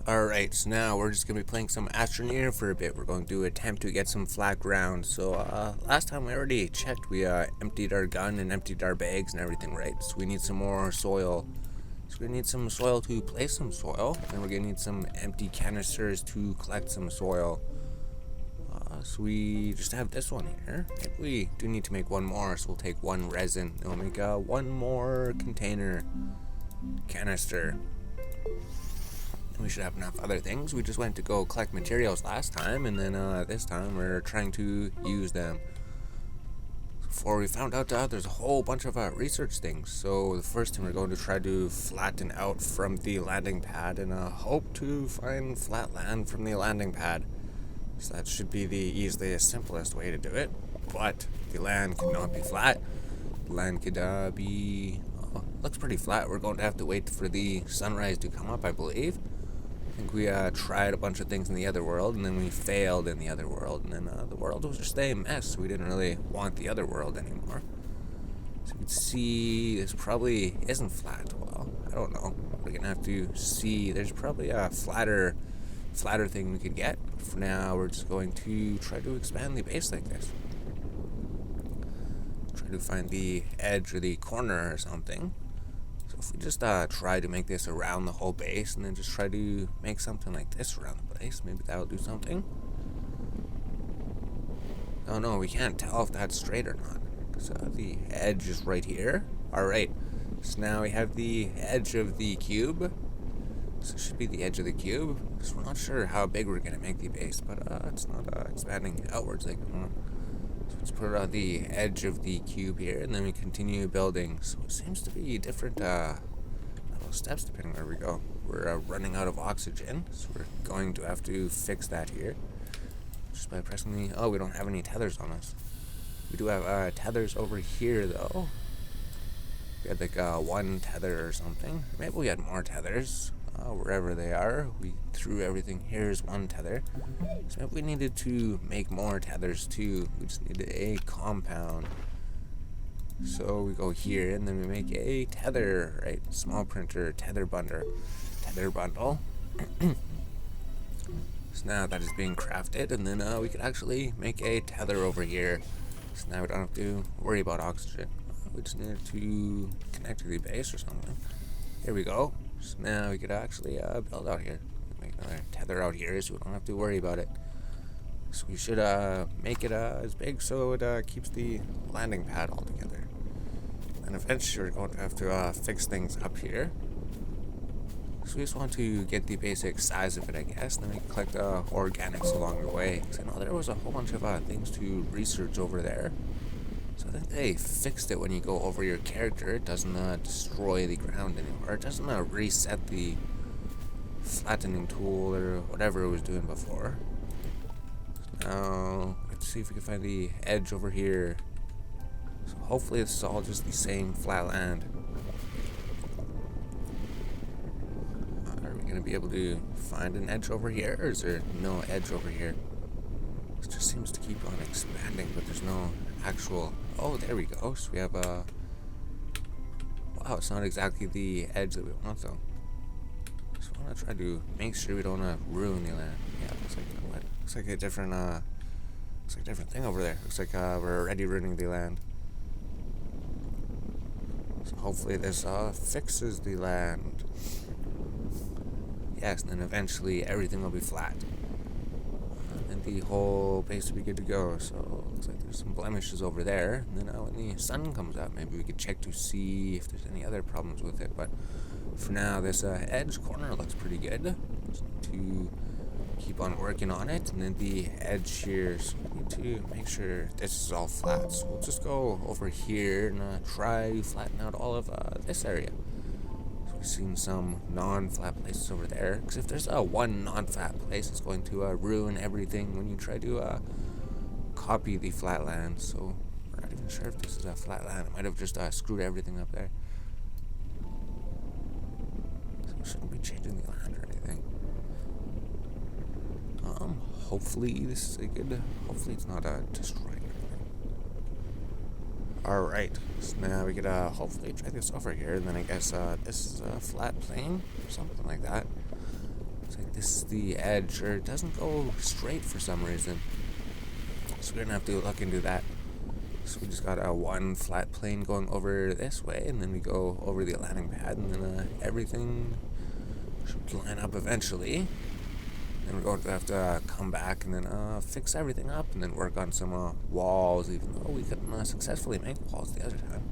Alright, so now we're just going to be playing some Astroneer for a bit. We're going to attempt to get some flat ground. So, last time we already checked. We emptied our gun and emptied our bags and everything, right? So we need some more soil. So we're going to need some soil to place some soil. And we're going to need some empty canisters to collect some soil. So we just have this one here. Maybe we do need to make one more, so we'll take one resin. And we'll make one more container canister. We should have enough other things. We just went to go collect materials last time, and then this time we're trying to use them. Before we found out there's a whole bunch of research things. So the first thing we're going to try to flatten out from the landing pad and hope to find flat land from the landing pad. So that should be the easiest, simplest way to do it. But the land cannot be flat. The land could be... looks pretty flat. We're going to have to wait for the sunrise to come up, I believe. I think we tried a bunch of things in the other world, and then we failed in the other world, and then the world was just a mess. We didn't really want the other world anymore. So you can see this probably isn't flat. Well, I don't know. We're gonna have to see. There's probably a flatter thing we could get. But for now, we're just going to try to expand the base like this. Try to find the edge or the corner or something. So if we just try to make this around the whole base and then just try to make something like this around the base, maybe that'll do something. Oh no, we can't tell if that's straight or not. Because the edge is right here. Alright, so now we have the edge of the cube. So it should be the edge of the cube. So we're not sure how big we're going to make the base, but it's not expanding outwards like we want. So let's put it on the edge of the cube here, and then we continue building. So it seems to be different little steps depending where we go. We're running out of oxygen, so we're going to have to fix that here. Just by pressing the... Oh, we don't have any tethers on us. We do have tethers over here, though. We had like one tether or something. Maybe we had more tethers. Wherever they are, we threw everything. Here's one tether. So if we needed to make more tethers too, we just needed a compound. So we go here and then we make a tether, right? Small printer, tether bundle. So now that is being crafted, and then we could actually make a tether over here. So now we don't have to worry about oxygen. We just needed to connect to the base or something. Here we go. So now we could actually build out here. Make another tether out here so we don't have to worry about it. So we should make it as big so it keeps the landing pad all together. And eventually we're going to have to fix things up here. So we just want to get the basic size of it, I guess. Then we can collect organics along the way. Because I know there was a whole bunch of things to research over there. So I think they fixed it when you go over your character. It doesn't destroy the ground anymore. It doesn't reset the flattening tool or whatever it was doing before. So now, let's see if we can find the edge over here. So hopefully this is all just the same flat land. Are we going to be able to find an edge over here, or is there no edge over here? It just seems to keep on expanding, but there's no actual... Oh, there we go. So we have wow, it's not exactly the edge that we want, though. So I want to try to make sure we don't ruin the land. Yeah, looks like what? Looks like a different looks like a different thing over there. Looks like we're already ruining the land. So hopefully this fixes the land. Yes, and then eventually everything will be flat. And the whole base will be good to go. So looks like there's some blemishes over there. And then when the sun comes out, maybe we could check to see if there's any other problems with it. But for now, this edge corner looks pretty good. Just need to keep on working on it. And then the edge here, so we need to make sure this is all flat. So we'll just go over here and try to flatten out all of this area. We've seen some non-flat places over there. Because if there's one non-flat place, it's going to ruin everything when you try to copy the flat land. So we're not even sure if this is a flat land. It might have just screwed everything up there. So we shouldn't be changing the land or anything. Hopefully this is a good... Hopefully it's not destroying everything. Alright, so now we could hopefully try this over here, and then I guess this is a flat plane, or something like that. Looks like this is the edge, or it doesn't go straight for some reason. So we're gonna have to look into that. So we just got one flat plane going over this way, and then we go over the landing pad, and then everything should line up eventually. Then we're going to have to come back and then fix everything up, and then work on some walls, even though we couldn't successfully make walls the other time.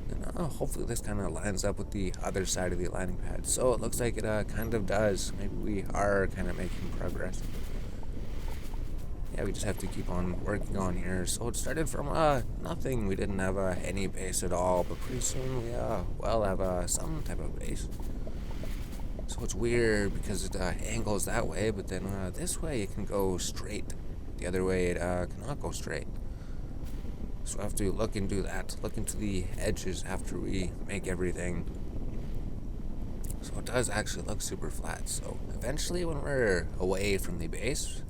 And hopefully this kind of lines up with the other side of the landing pad. So it looks like it kind of does. Maybe we are kind of making progress. Yeah, we just have to keep on working on here. So it started from nothing. We didn't have any base at all, but pretty soon we well have some type of base. So it's weird because it angles that way, but then this way it can go straight. The other way it cannot go straight. So I have to look into that, look into the edges after we make everything. So it does actually look super flat. So eventually when we're away from the base,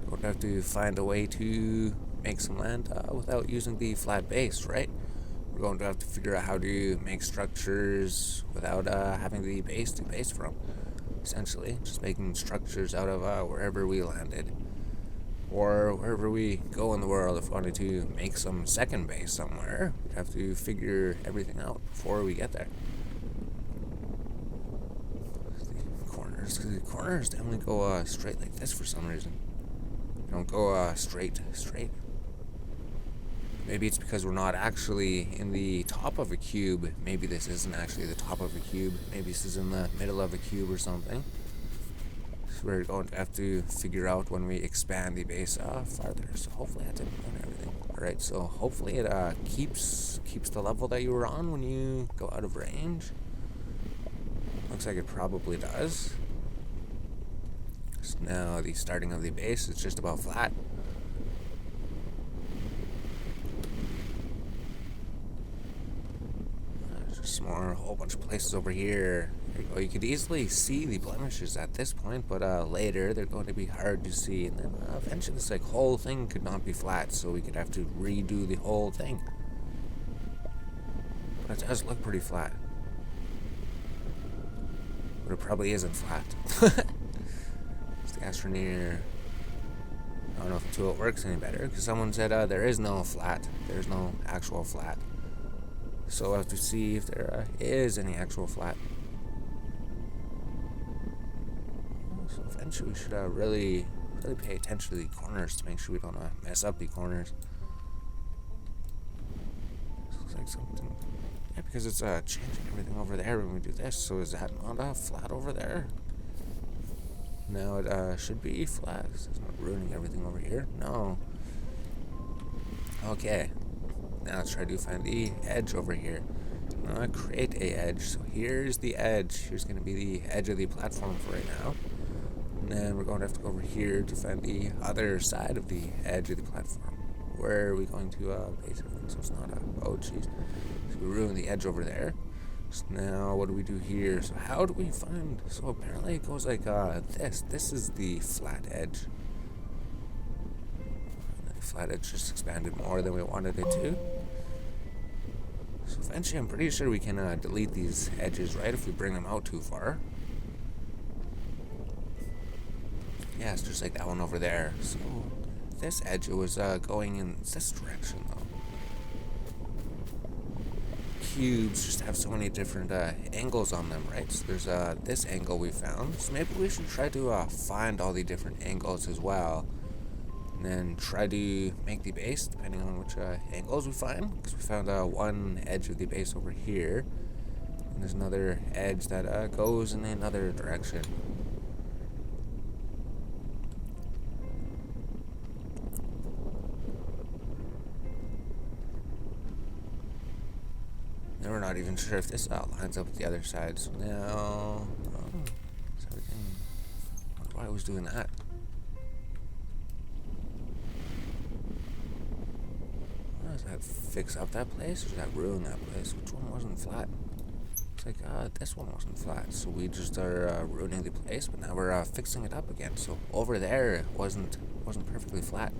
we're going to have to find a way to make some land without using the flat base, right? We're going to have to figure out how to make structures without having the base to base from. Essentially, just making structures out of wherever we landed. Or wherever we go in the world. If we wanted to make some second base somewhere, we'd have to figure everything out before we get there. The corners definitely go straight like this for some reason. They don't go straight. Maybe it's because we're not actually in the top of a cube. Maybe this isn't actually the top of a cube. Maybe this is in the middle of a cube or something. So we're going to have to figure out when we expand the base farther. So hopefully that didn't ruin everything. Alright, so hopefully it keeps the level that you were on when you go out of range. Looks like it probably does. So now the starting of the base is just about flat. Just more, a whole bunch of places over here. There you go. You could easily see the blemishes at this point, but later they're going to be hard to see, and then eventually this whole thing could not be flat, so we could have to redo the whole thing. But it does look pretty flat. But it probably isn't flat. It's the Astroneer. I don't know if the tool works any better, because someone said there is no flat. There's no actual flat. So we'll have to see if there is any actual flat. So eventually we should really pay attention to the corners to make sure we don't mess up the corners. Looks like something. Yeah, because it's changing everything over there when we do this. So is that not flat over there? No, it should be flat. It's not ruining everything over here. No. Okay. Now let's try to find the edge over here. Create a edge. So here's the edge. Here's going to be the edge of the platform for right now. And then we're going to have to go over here to find the other side of the edge of the platform. Where are we going to base it? So it's not oh jeez. So we ruined the edge over there. So now what do we do here? So how do we find? So apparently it goes like this. This is the flat edge. Flat edge just expanded more than we wanted it to. So eventually I'm pretty sure we can delete these edges, right, if we bring them out too far. Yeah, it's just like that one over there. So this edge, it was going in this direction though. Cubes just have so many different angles on them, right? So there's this angle we found. So maybe we should try to find all the different angles as well. And then try to make the base depending on which angles we find, because we found one edge of the base over here, and there's another edge that goes in another direction. And we're not even sure if this lines up with the other side. So now, is everything? I wonder why I was doing that. Does that fix up that place, or does that ruin that place? Which one wasn't flat? It's like, this one wasn't flat, so we just are ruining the place, but now we're fixing it up again. So over there, it wasn't perfectly flat.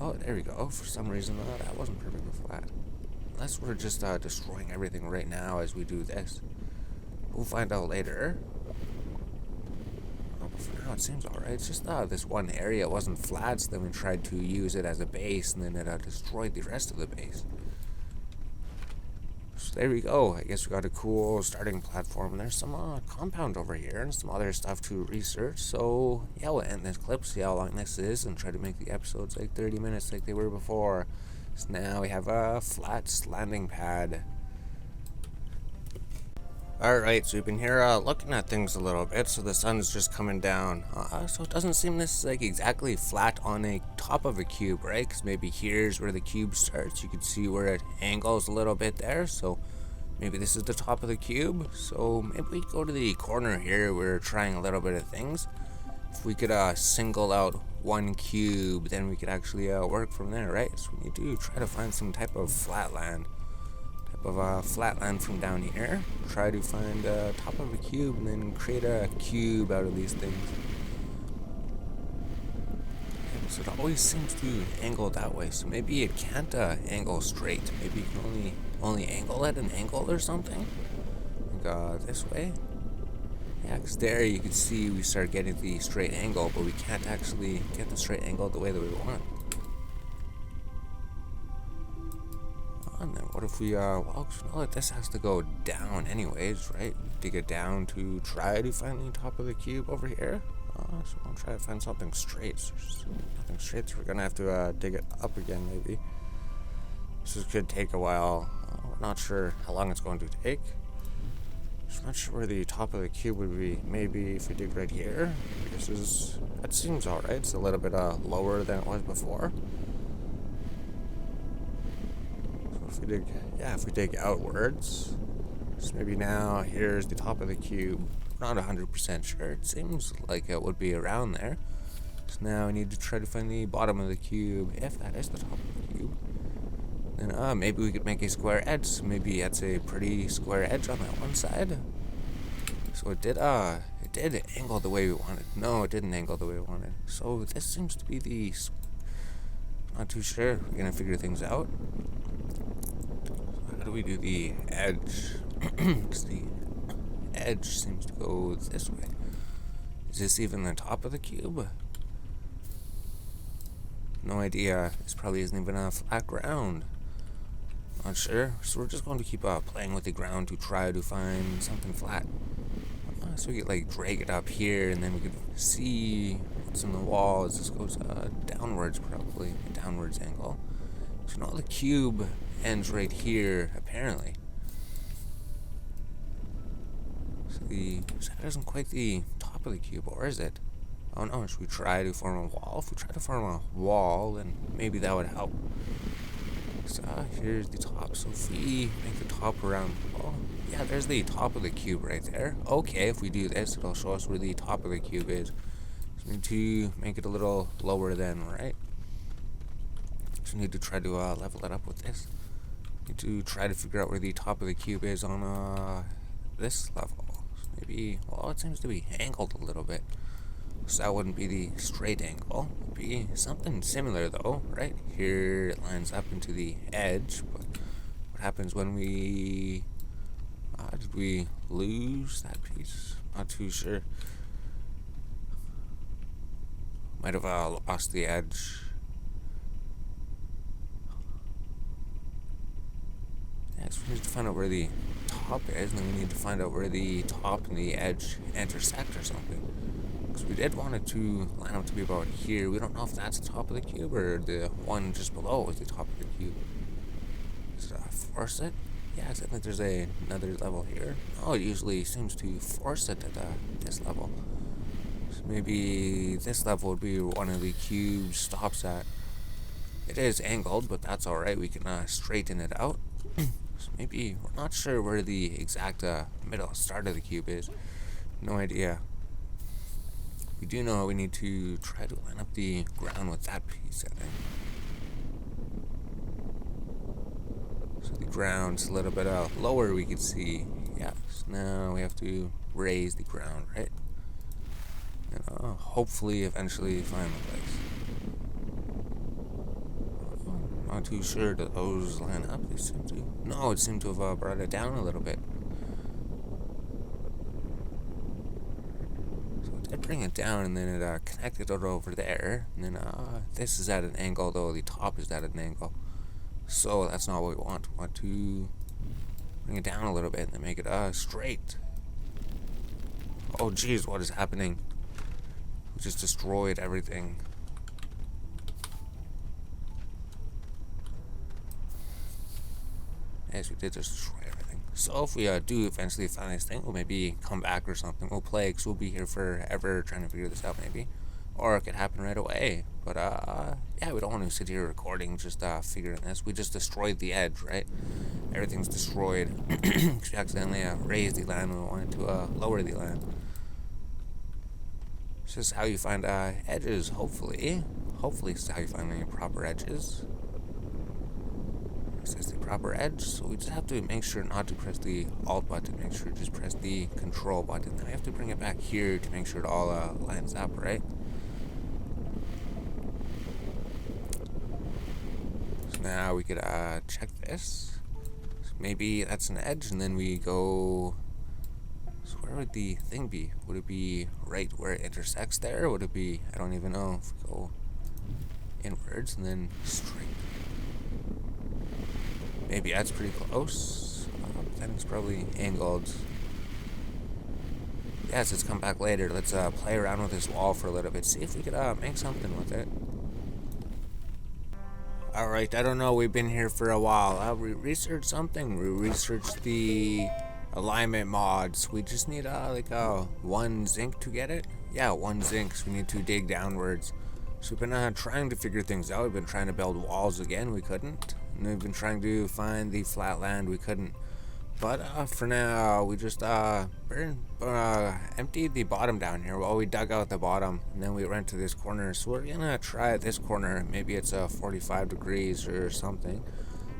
Oh, there we go. For some reason, that wasn't perfectly flat. Unless we're just destroying everything right now as we do this. We'll find out later. for now it seems alright. It's just this one area wasn't flat, so then we tried to use it as a base, and then it destroyed the rest of the base. So there we go. I guess we got a cool starting platform. And there's some compound over here and some other stuff to research. So yeah, we'll end this clip, see how long this is, and try to make the episodes like 30 minutes like they were before. So now we have a flat landing pad. Alright, so we've been here looking at things a little bit. So the sun's just coming down. So it doesn't seem this is like exactly flat on a top of a cube, right? Because maybe here's where the cube starts. You can see where it angles a little bit there. So maybe this is the top of the cube. So maybe we go to the corner here. We're trying a little bit of things. If we could single out one cube, then we could actually work from there, right? So we need to try to find some type of flatland. Flatland from down here. Try to find the top of a cube and then create a cube out of these things. So it always seems to angle that way. So maybe it can't angle straight. Maybe you can only angle at an angle or something. Like this way. Yeah, because there you can see we start getting the straight angle, but we can't actually get the straight angle the way that we want. And then what if we, well, know that this has to go down anyways, right? Dig it down to try to find the top of the cube over here. So I'll try to find something straight. So there's nothing straight, so we're gonna have to dig it up again, maybe. This could take a while. We're not sure how long it's going to take. Just not sure where the top of the cube would be. Maybe if we dig right here. That seems alright. It's a little bit lower than it was before. If we dig outwards, so maybe now here's the top of the cube. Not 100% sure. It seems like it would be around there. So now I need to try to find the bottom of the cube, if that is the top of the cube. Then maybe we could make a square edge. So maybe that's a pretty square edge on that one side. So it did angle the way we wanted. No, it didn't angle the way we wanted. So this seems to be the. Not too sure. We're gonna figure things out. How do we do the edge? Because the edge seems to go this way. Is this even the top of the cube? No idea. This probably isn't even a flat ground. Not sure. So we're just going to keep playing with the ground to try to find something flat. So we could like drag it up here, and then we could see what's in the wall as this goes downwards, probably a downwards angle. So now the cube ends right here, apparently. So that isn't quite the top of the cube, or is it? Oh no, should we try to form a wall? If we try to form a wall, then maybe that would help. So here's the top. So if we make the top around, oh yeah, there's the top of the cube right there. Okay, if we do this, it'll show us where the top of the cube is. So we need to make it a little lower then, right? So we need to try to level it up with this. Need to try to figure out where the top of the cube is on this level. So maybe, well, it seems to be angled a little bit. So that wouldn't be the straight angle. It'd be something similar though, right? Here it lines up into the edge, but what happens when we... did we lose that piece? Not too sure. Might have lost the edge. Next we need to find out where the top is, and then we need to find out where the top and the edge intersect or something. Because we did want it to line up to be about here. We don't know if that's the top of the cube or the one just below is the top of the cube. Does it force it? Yeah, I think there's another level here. Oh, it usually seems to force it at this level. So maybe this level would be one of the cubes stops at. It is angled, but that's alright. We can straighten it out. So maybe, we're not sure where the exact middle start of the cube is. No idea. We do know we need to try to line up the ground with that piece, I think. So the ground's a little bit lower, we can see. Yeah, so now we have to raise the ground, right? And hopefully eventually find the place. Not too sure that those line up. They seem to. No, it seemed to have brought it down a little bit. So it did bring it down, and then it connected it over there. And then this is at an angle, though the top is at an angle. So that's not what we want. We want to bring it down a little bit and then make it straight. Oh geez, what is happening? We just destroyed everything. Yes, we did just destroy everything. So if we do eventually find this thing, we'll maybe come back or something. We'll play, because we'll be here forever trying to figure this out maybe. Or it could happen right away. But yeah, we don't want to sit here recording just figuring this. We just destroyed the edge, right? Everything's destroyed. Because we accidentally raised the land when we wanted to lower the land. It's just how you find edges, hopefully. Hopefully it's how you find any proper edges. This is the proper edge, so we just have to make sure not to press the Alt button, make sure to just press the Control button. Then we have to bring it back here to make sure it all lines up, right? So now we could check this. So maybe that's an edge, and then we go... So where would the thing be? Would it be right where it intersects there? Or would it be... I don't even know. If we go inwards and then straight. Maybe that's pretty close. But then it's probably angled. Yes, let's come back later. Let's play around with this wall for a little bit. See if we could make something with it. Alright, I don't know. We've been here for a while. We researched something. We researched the alignment mods. We just need like 1 zinc to get it. Yeah, 1 zinc. So we need to dig downwards. So we've been trying to figure things out. We've been trying to build walls again. We couldn't. And we've been trying to find the flat land. We couldn't. But for now, we just emptied the bottom down here. Well, we dug out the bottom, and then we went to this corner. So we're gonna try this corner. Maybe it's 45 degrees or something.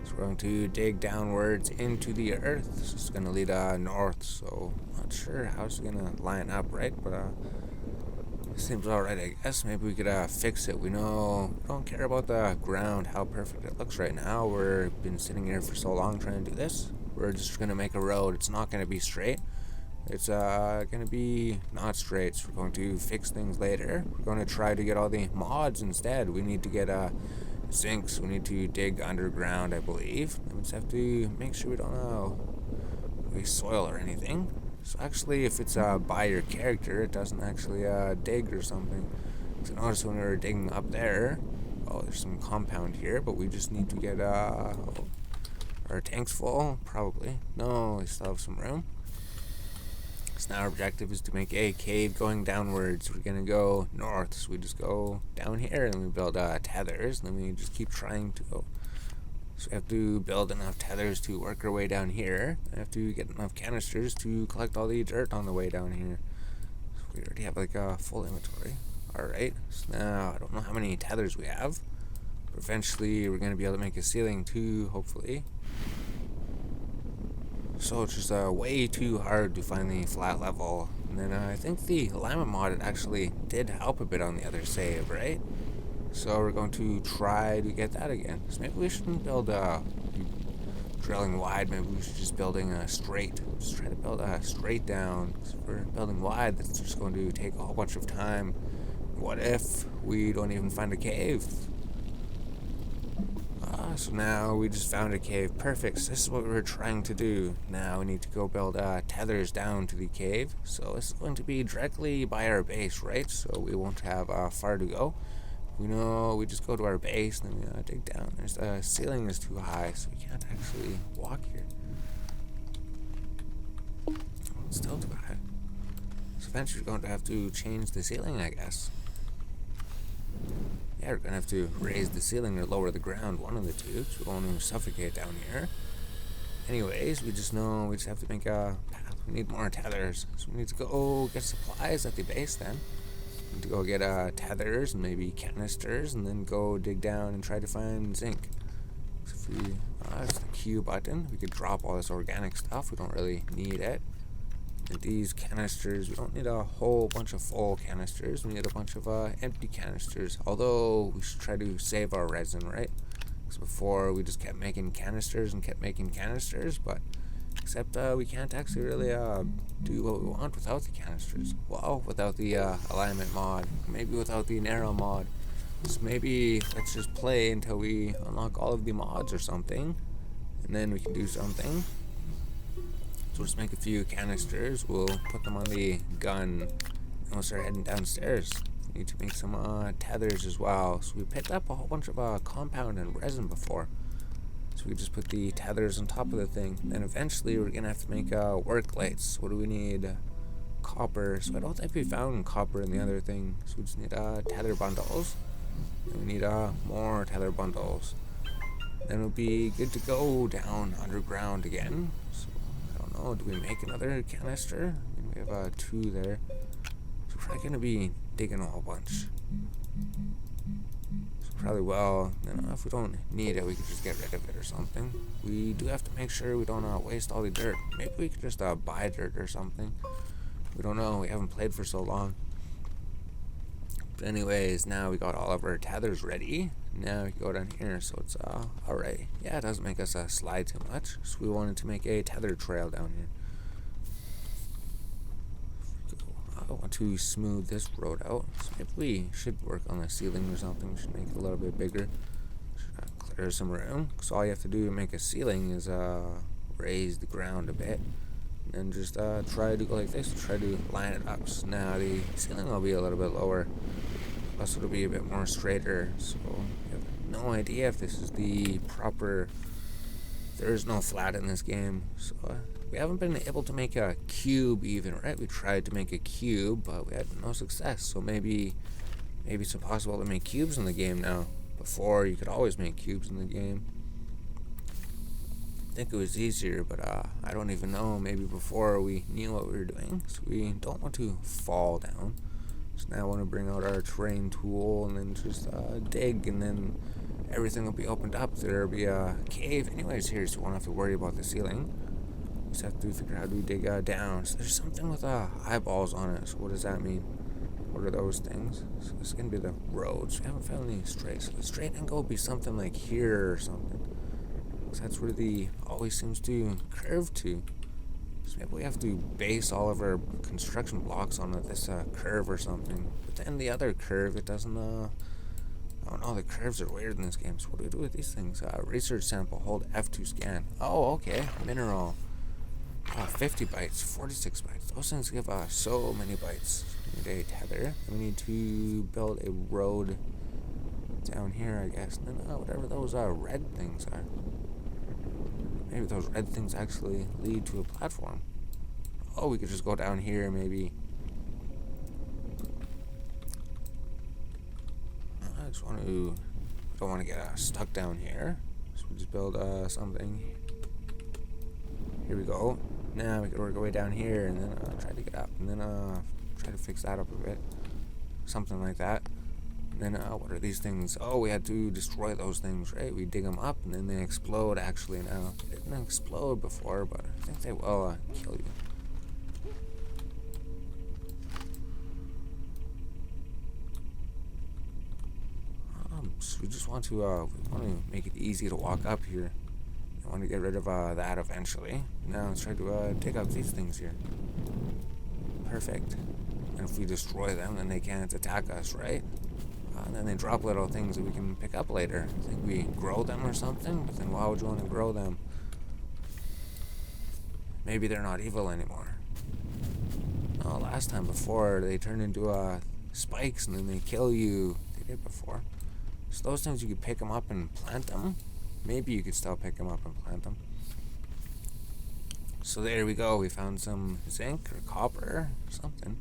So we're going to dig downwards into the earth. So it's gonna lead north. So not sure how it's gonna line up, right? But seems alright, I guess. Maybe we could fix it. We don't care about the ground, how perfect it looks right now. We've been sitting here for so long trying to do this. We're just gonna make a road. It's not gonna be straight. It's gonna be not straight. So we're going to fix things later. We're going to try to get all the mods instead. We need to get sinks. We need to dig underground, I believe. And we just have to make sure we don't waste soil or anything. So actually, if it's by your character, it doesn't actually dig or something. So notice when we were digging up there, oh, there's some compound here, but we just need to get our tanks full, probably. No, we still have some room. So now our objective is to make a cave going downwards. We're gonna go north, so we just go down here and we build tethers, and then we just keep trying to go. So we have to build enough tethers to work our way down here. I have to get enough canisters to collect all the dirt on the way down here. So we already have like a full inventory. Alright, so now I don't know how many tethers we have. But eventually we're going to be able to make a ceiling too, hopefully. So it's just way too hard to find the flat level. And then I think the alignment mod actually did help a bit on the other save, right? So we're going to try to get that again. So maybe we shouldn't build drilling wide. Maybe we should just building straight. Just try to build straight down. Because if we're building wide, that's just going to take a whole bunch of time. What if we don't even find a cave? So now we just found a cave. Perfect. So this is what we were trying to do. Now we need to go build tethers down to the cave. So this is going to be directly by our base, right? So we won't have far to go. We just go to our base and then we dig down. The ceiling is too high, so we can't actually walk here. It's still too high. So eventually we're going to have to change the ceiling, I guess. Yeah, we're going to have to raise the ceiling or lower the ground, one of the two, so we won't suffocate down here. Anyways, we just have to make a path. We need more tethers. So we need to go get supplies at the base then. We need to go get tethers and maybe canisters, and then go dig down and try to find zinc. So if we, that's the Q button. We could drop all this organic stuff. We don't really need it. And these canisters, we don't need a whole bunch of full canisters. We need a bunch of empty canisters. Although we should try to save our resin, right? Because before we just kept making canisters and kept making canisters, but Except we can't actually really do what we want without the canisters. Well, without the alignment mod, maybe without the narrow mod. So maybe let's just play until we unlock all of the mods or something, and then we can do something. So we'll just make a few canisters, we'll put them on the gun, and we'll start heading downstairs. We need to make some tethers as well. So we picked up a whole bunch of compound and resin before. So we just put the tethers on top of the thing. Then eventually we're going to have to make work lights. What do we need? Copper. So I don't think we found copper in the other thing. So we just need tether bundles. And we need more tether bundles. Then we'll be good to go down underground again. So I don't know, do we make another canister? I mean, we have 2 there. So we're probably going to be digging a whole bunch. So probably well, if we don't need it, we could just get rid of it or something. We do have to make sure we don't waste all the dirt. Maybe we could just buy dirt or something. We don't know, we haven't played for so long. But anyways, now we got all of our tethers ready. Now we can go down here, so it's alright. Yeah, it doesn't make us slide too much. So we wanted to make a tether trail down here. I want to smooth this road out. So maybe we should work on the ceiling or something. We should make it a little bit bigger. Should clear some room. So all you have to do to make a ceiling is raise the ground a bit. And just try to go like this. Try to line it up. So now the ceiling will be a little bit lower. Plus it'll be a bit more straighter. So you have no idea if this is the proper... There is no flat in this game. So we haven't been able to make a cube even, right? We tried to make a cube, but we had no success. So maybe it's impossible to make cubes in the game now. Before, you could always make cubes in the game. I think it was easier, but I don't even know. Maybe before we knew what we were doing. So we don't want to fall down. So now I want to bring out our terrain tool and then just dig, and then everything will be opened up. There'll be a cave anyways here, so we won't have to worry about the ceiling. We just have to figure out how to dig down. So there's something with eyeballs on it. So what does that mean? What are those things? So this is going to be the roads. We haven't found any straight. So the straight angle will be something like here or something. Because that's where the always seems to curve to. So maybe we have to base all of our construction blocks on this curve or something. But then the other curve, it doesn't... I don't know, the curves are weird in this game. So what do we do with these things? Research sample, hold F to scan. Oh, okay. Mineral. 50 bytes, 46 bytes. Those things give so many bytes. We need a tether. We need to build a road down here, I guess. And then whatever those red things are. Maybe those red things actually lead to a platform. Oh, we could just go down here, maybe. I just want to... don't want to get stuck down here. So we just build something. Here we go. Now we can work our way down here and then try to get up. And then try to fix that up a bit. Something like that. And then what are these things? Oh, we had to destroy those things, right? We dig them up and then they explode actually now. They didn't explode before, but I think they will kill you. So we just want to make it easy to walk up here. I want to get rid of that eventually. Now let's try to dig up these things here. Perfect. And if we destroy them, then they can't attack us, right? And then they drop little things that we can pick up later. I think we grow them or something, but then why would you want to grow them? Maybe they're not evil anymore. Oh, last time before, they turned into spikes and then they kill you. They did before. So those things, you could pick them up and plant them. Maybe you could still pick them up and plant them. So there we go. We found some zinc or copper or something.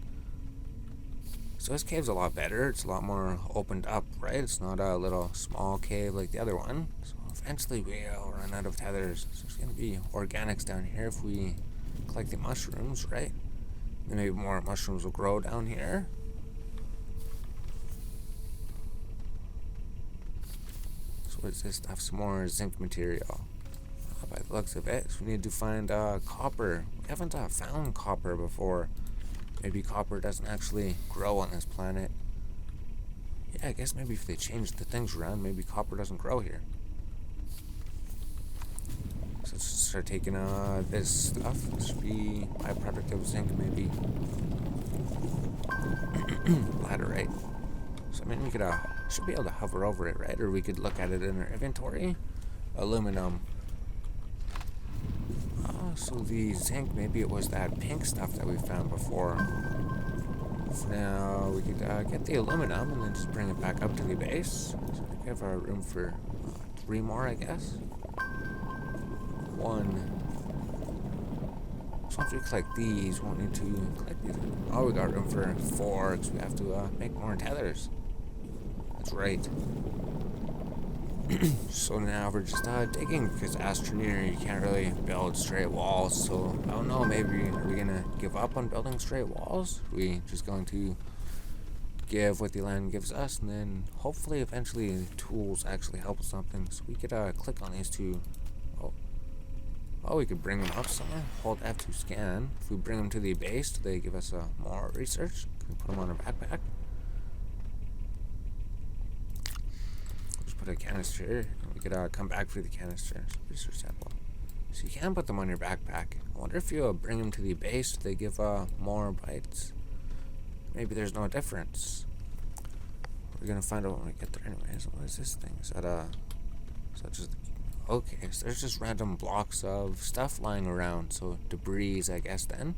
So this cave's a lot better. It's a lot more opened up, right? It's not a little small cave like the other one. So eventually we'll run out of tethers. So there's going to be organics down here if we collect the mushrooms, right? Then maybe more mushrooms will grow down here. So what is this stuff? Some more zinc material. By the looks of it, so we need to find copper. We haven't found copper before. Maybe copper doesn't actually grow on this planet. Yeah, I guess maybe if they change the things around, maybe copper doesn't grow here. let's start taking this stuff. This should be byproduct of zinc, maybe. Laterite. So I mean, we could should be able to hover over it, right? Or we could look at it in our inventory. Aluminum. So the zinc, maybe it was that pink stuff that we found before. So now we could get the aluminum and then just bring it back up to the base. So we have our room for 3 more, I guess. 1. So once we collect these, we won't need to collect these. Oh, we got room for 4 because we have to make more tethers. That's right. So now we're just digging, because Astroneer, you can't really build straight walls. So I don't know, maybe are we gonna give up on building straight walls? Are we just going to give what the land gives us, and then hopefully eventually the tools actually help with something. So we could click on these two. Oh, we could bring them up somewhere. Hold F to scan. If we bring them to the base, do they give us more research? Can we put them on our backpack? Put a canister. We could come back for the canister. Research sample. So you can put them on your backpack. I wonder if you bring them to the base, do they give more bites? Maybe there's no difference. We're gonna find out when we get there anyways. What is this thing? Is that just... Okay, so there's just random blocks of stuff lying around. So debris, I guess, then.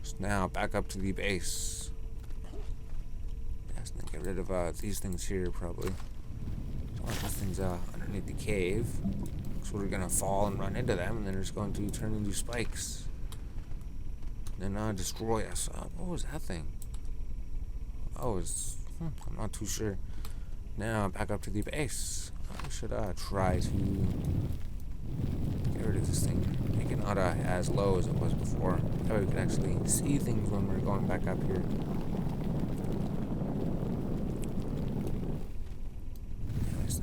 So now, back up to the base. And then get rid of these things here, probably. Don't want these things underneath the cave. So we're gonna fall and run into them, and then it's going to turn into spikes. And then destroy us. What was that thing? Oh, it's... I'm not too sure. Now, back up to the base. We should try to get rid of this thing. Make it not as low as it was before. That way we could actually see things when we're going back up here.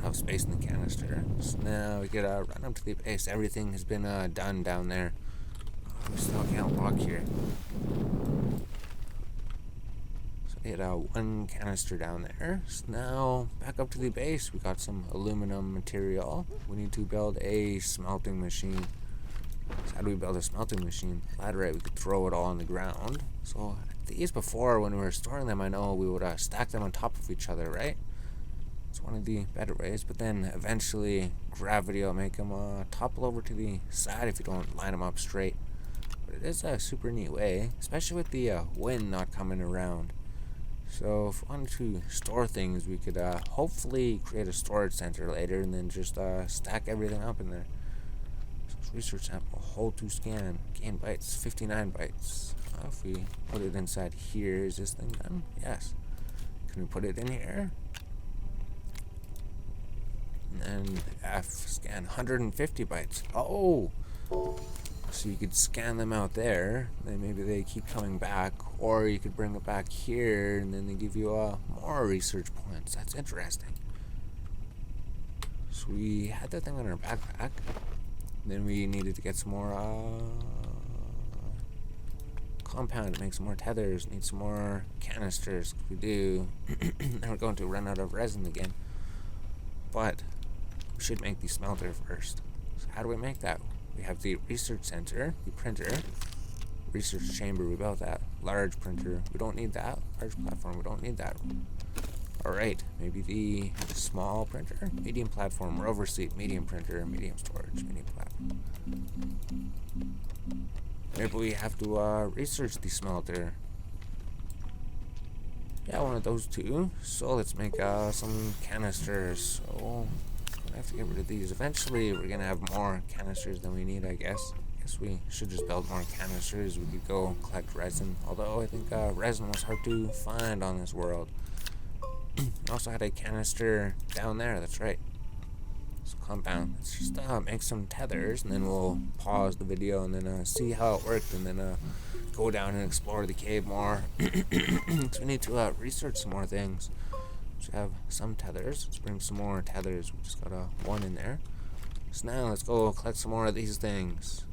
Enough space in the canister. So now we could run up to the base. Everything has been done down there. We still can't walk here. So we had 1 canister down there. So now back up to the base. We got some aluminum material. We need to build a smelting machine. So how do we build a smelting machine? Laterite, we could throw it all on the ground. So these before, when we were storing them, I know we would stack them on top of each other, right? It's one of the better ways, but then eventually gravity will make them topple over to the side if you don't line them up straight. But it is a super neat way, especially with the wind not coming around. So if we wanted to store things, we could hopefully create a storage center later and then just stack everything up in there. So research sample, hold to scan, gain bytes, 59 bytes. If we put it inside here, is this thing done? Yes. Can we put it in here? And F scan 150 bytes. Oh, so you could scan them out there. Then maybe they keep coming back, or you could bring it back here, and then they give you more research points. That's interesting. So we had that thing on our backpack. Then we needed to get some more compound to make some more tethers. Need some more canisters. We do. And we're going to run out of resin again. But we should make the smelter first. So how do we make that? We have the research center, the printer, research chamber, we built that. Large printer, we don't need that. Large platform, we don't need that. Alright, maybe the small printer, medium platform, rover seat, medium printer, medium storage, medium platform. Maybe we have to research the smelter. Yeah, one of those two. So let's make some canisters. So I have to get rid of these. Eventually, we're gonna have more canisters than we need, I guess. Guess we should just build more canisters. We could go collect resin. Although I think resin was hard to find on this world. I also had a canister down there. That's right. So compound. Let's just make some tethers, and then we'll pause the video and then see how it worked, and then go down and explore the cave more. So we need to research some more things. We have some tethers. Let's bring some more tethers. We just got 1 in there. So now let's go collect some more of these things.